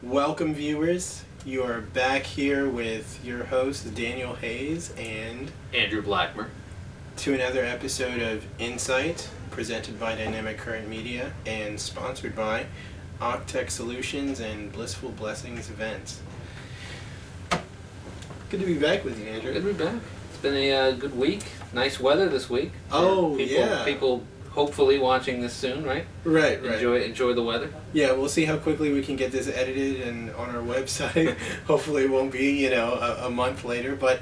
Welcome, viewers. You are back here with your host, Daniel Hayes, and Andrew Blackmer. to another episode of Insight, presented by Dynamic Current Media and sponsored by Octech Solutions and Blissful Blessings Events. Good to be back with you, Andrew. Good to be back. It's been a good week. Nice weather this week. Oh, yeah. People hopefully watching this soon, right? Right. Enjoy the weather. Yeah, we'll see how quickly we can get this edited and on our website. Hopefully it won't be, a month later. But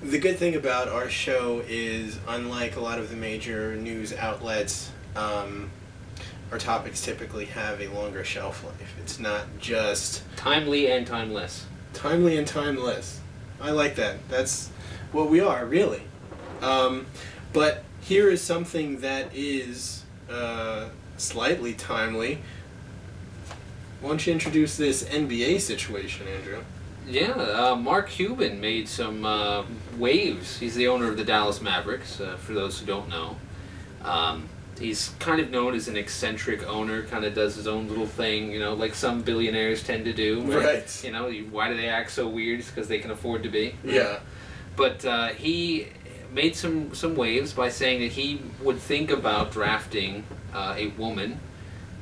the good thing about our show is, unlike a lot of the major news outlets, our topics typically have a longer shelf life. It's not just Timely and timeless. timely and timeless. I like that. That's what we are, really. But here is something that is slightly timely. Why don't you introduce this NBA situation, Andrew? Yeah, Mark Cuban made some waves. He's the owner of the Dallas Mavericks, for those who don't know. He's kind of known as an eccentric owner, kind of does his own little thing, like some billionaires tend to do. Right. Why do they act so weird? It's because they can afford to be. Yeah. But he made some waves by saying that he would think about drafting a woman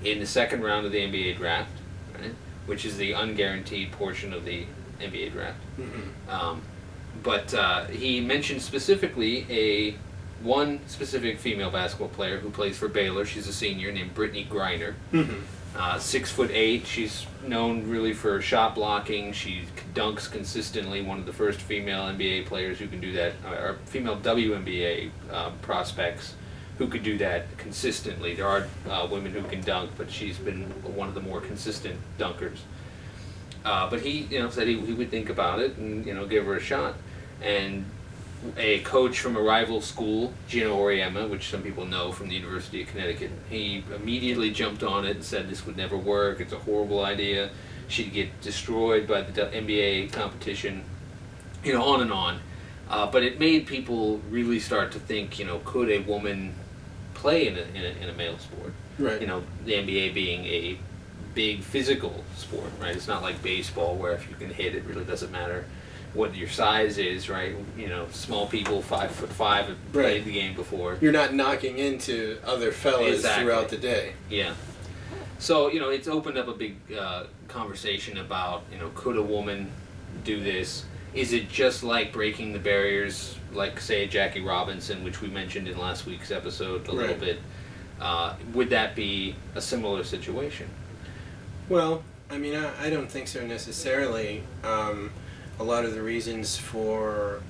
in the second round of the NBA draft, right? Which is the unguaranteed portion of the NBA draft. Mm-hmm. But he mentioned specifically one specific female basketball player who plays for Baylor. She's a senior named Brittany Griner. Mm-hmm. 6'8". She's known really for shot blocking. She dunks consistently. One of the first female NBA players who can do that, or female WNBA prospects who could do that consistently. There are women who can dunk, but she's been one of the more consistent dunkers. But he, said he would think about it and give her a shot. And a coach from a rival school, Gino Auriemma, which some people know from the University of Connecticut, he immediately jumped on it and said this would never work, it's a horrible idea, she'd get destroyed by the NBA competition, on and on. But it made people really start to think, could a woman play in a male sport? Right. The NBA being a big physical sport, right? It's not like baseball where if you can hit, it really doesn't matter what your size is, right? Small people, 5'5", have played the game before. You're not knocking into other fellas Exactly. throughout the day. Yeah. So, it's opened up a big conversation about, could a woman do this? Is it just like breaking the barriers, like, say, Jackie Robinson, which we mentioned in last week's episode a little bit? Would that be a similar situation? Well, I don't think so necessarily. A lot of the reasons for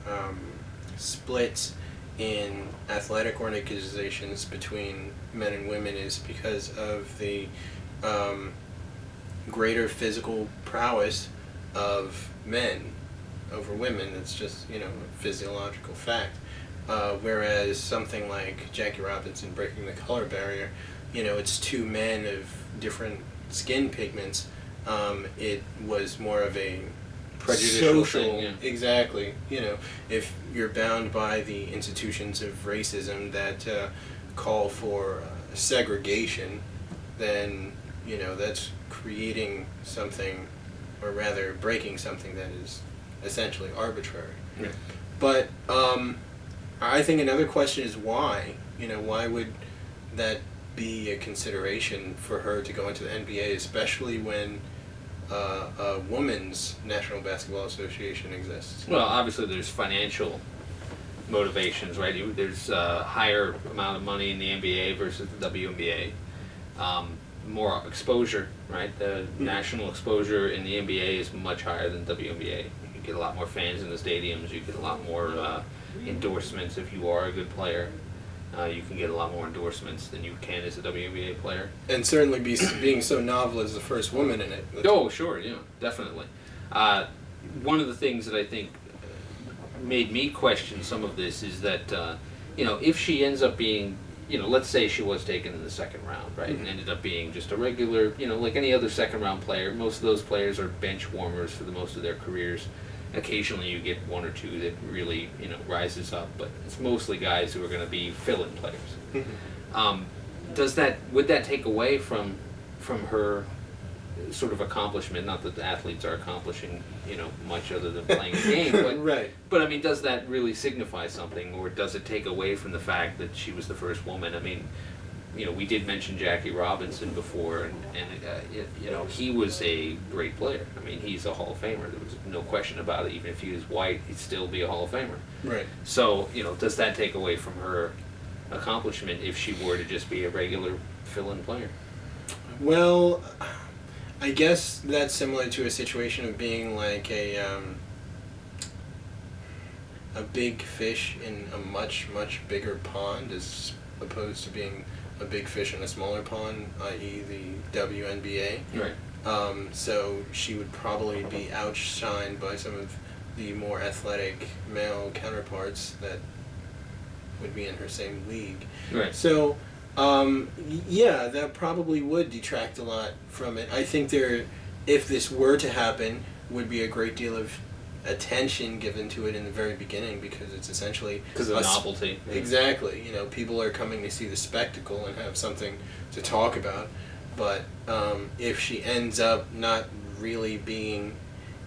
splits in athletic organizations between men and women is because of the greater physical prowess of men over women. It's just, a physiological fact. Whereas something like Jackie Robinson breaking the color barrier, it's two men of different skin pigments. It was more of a Prejudicial social thing, yeah. Exactly. If you're bound by the institutions of racism that call for segregation, then that's creating something, or rather breaking something that is essentially arbitrary. Yeah. But I think another question is why. Why would that be a consideration for her to go into the NBA, especially when a women's National Basketball Association exists? Well, obviously there's financial motivations, right? There's a higher amount of money in the NBA versus the WNBA. More exposure, right? The national exposure in the NBA is much higher than WNBA. You get a lot more fans in the stadiums. You get a lot more endorsements if you are a good player. You can get a lot more endorsements than you can as a WNBA player. And certainly being so novel as the first woman in it. Oh, sure, yeah, definitely. One of the things that I think made me question some of this is that, if she ends up being, let's say she was taken in the second round, right, and ended up being just a regular, like any other second round player. Most of those players are bench warmers for the most of their careers. Occasionally you get one or two that really, rises up, but it's mostly guys who are going to be fill-in players. Would that take away from her sort of accomplishment. Not that the athletes are accomplishing, much other than playing a game, but Right. But I mean, does that really signify something, or does it take away from the fact that she was the first woman? I mean, we did mention Jackie Robinson before, and he was a great player. I mean, he's a Hall of Famer. There was no question about it. Even if he was white, he'd still be a Hall of Famer. Right. So, does that take away from her accomplishment if she were to just be a regular fill-in player? Well, I guess that's similar to a situation of being like a big fish in a much, much bigger pond as opposed to being a big fish in a smaller pond, i.e. the WNBA. Right. So she would probably be outshined by some of the more athletic male counterparts that would be in her same league. Right. So, yeah, that probably would detract a lot from it. I think if this were to happen, would be a great deal of attention given to it in the very beginning because it's essentially because of novelty. Exactly. People are coming to see the spectacle and have something to talk about. But if she ends up not really being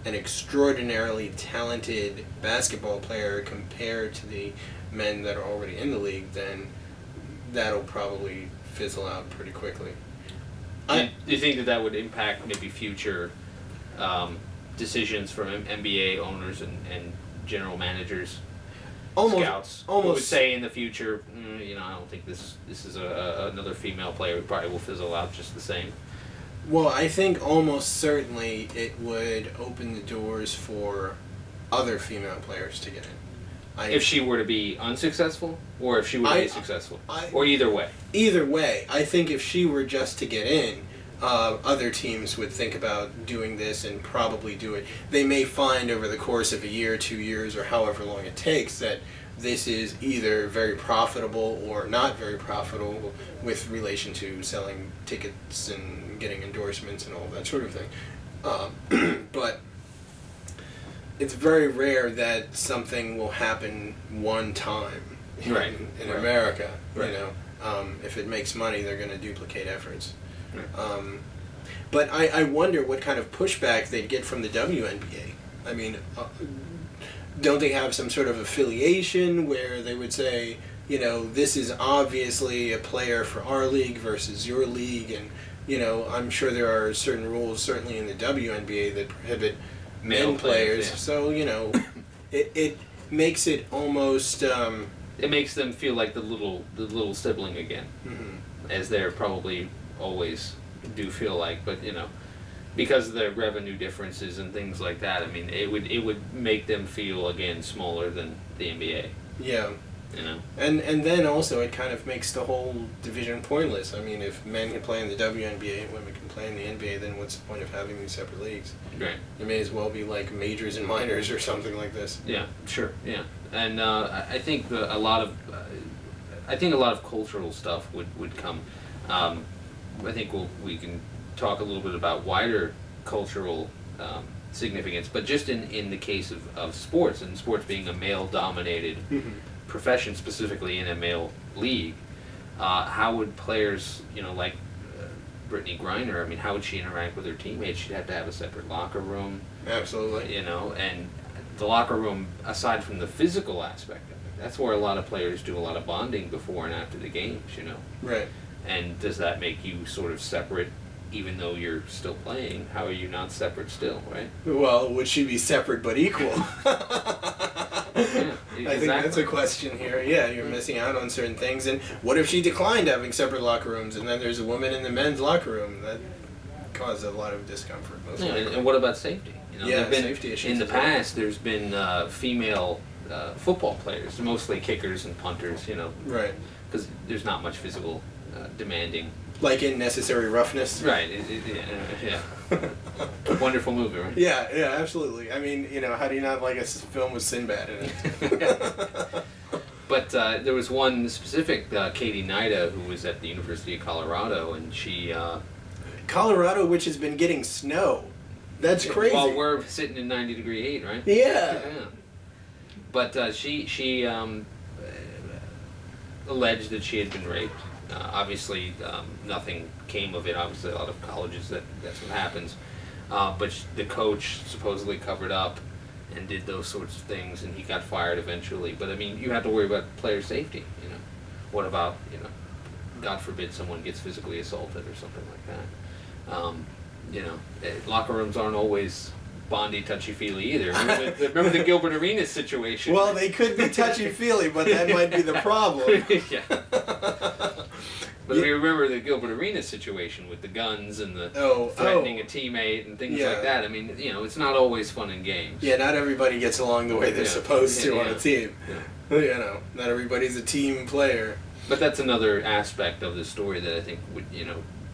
an extraordinarily talented basketball player compared to the men that are already in the league, then that'll probably fizzle out pretty quickly. Do you think that would impact maybe future decisions from NBA owners and general managers, scouts? Who would say in the future, I don't think this is another female player who probably will fizzle out just the same. Well, I think almost certainly it would open the doors for other female players to get in. If she were to be unsuccessful, or if she were to be successful, or either way. Either way, I think if she were just to get in, other teams would think about doing this and probably do it. They may find over the course of a year, 2 years, or however long it takes that this is either very profitable or not very profitable with relation to selling tickets and getting endorsements and all that sort of thing. But it's very rare that something will happen one time in America. Right. If it makes money, they're going to duplicate efforts. Right. But I wonder what kind of pushback they'd get from the WNBA. I mean, don't they have some sort of affiliation where they would say, this is obviously a player for our league versus your league, and I'm sure there are certain rules, certainly in the WNBA, that prohibit men players. Yeah. So it makes it almost. It makes them feel like the little sibling again, as they're probably always do feel like, but because of the revenue differences and things like that, I mean, it would make them feel again smaller than the NBA. Yeah. And then also it kind of makes the whole division pointless. I mean, if men can play in the WNBA and women can play in the NBA, then what's the point of having these separate leagues? Right. It may as well be like majors and minors or something like this. Yeah, sure. Yeah, and I think a lot of cultural stuff would come. I think we can talk a little bit about wider cultural significance, but just in the case of sports, and sports being a male-dominated profession, specifically in a male league, how would players, like Brittany Griner, I mean, how would she interact with her teammates? She'd have to have a separate locker room. Absolutely. And the locker room, aside from the physical aspect of it, that's where a lot of players do a lot of bonding before and after the games, Right. And does that make you sort of separate, even though you're still playing? How are you not separate still, right? Well, would she be separate but equal? Yeah, I think that's a question here. Yeah, you're missing out on certain things. And what if she declined having separate locker rooms, and then there's a woman in the men's locker room? That causes a lot of discomfort. Yeah, and what about safety? Safety issues. In the past, there's been female football players, mostly kickers and punters, Right. because there's not much physical demanding. Like in Necessary Roughness? Right, yeah. Wonderful movie, right? Yeah, absolutely. I mean, how do you not like a film with Sinbad in it? But there was one specific, Katie Nida, who was at the University of Colorado, and she... Colorado, which has been getting snow. That's crazy. While we're sitting in 90-degree heat, right? Yeah. But she alleged that she had been raped Obviously, nothing came of it. Obviously, a lot of colleges that's what happens. But the coach supposedly covered up and did those sorts of things, and he got fired eventually. But I mean, you have to worry about player safety. What about God forbid someone gets physically assaulted or something like that. Locker rooms aren't always bondy, touchy-feely either. Remember the Gilbert Arenas situation? Well, they could be touchy-feely, but that might be the problem. Yeah. But I mean, remember the Gilbert Arenas situation with the guns and the threatening a teammate and things like that. I mean, it's not always fun and games. Yeah, not everybody gets along the way they're supposed to on a team. Yeah. Not everybody's a team player. But that's another aspect of the story that I think would,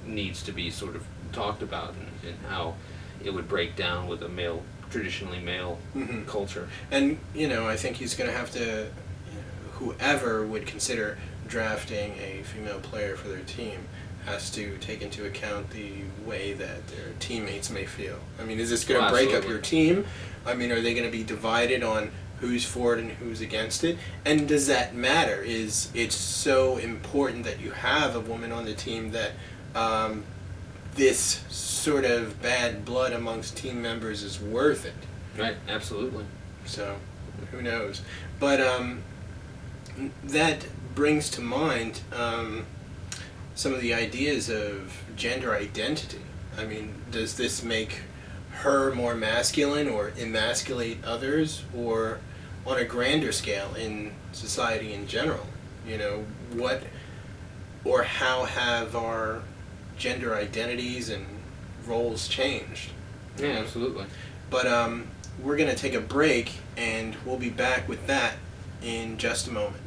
needs to be sort of talked about, and how it would break down with a traditionally male culture. And, I think he's going to have to, whoever would consider drafting a female player for their team has to take into account the way that their teammates may feel. I mean, is this going to break up your team? I mean, are they going to be divided on who's for it and who's against it? And does that matter? Is it so important that you have a woman on the team that this sort of bad blood amongst team members is worth it? Right, absolutely. So, who knows? But that brings to mind some of the ideas of gender identity. I mean, does this make her more masculine or emasculate others, or on a grander scale in society in general? What or how have our gender identities and roles changed? Yeah, absolutely. But we're going to take a break, and we'll be back with that in just a moment.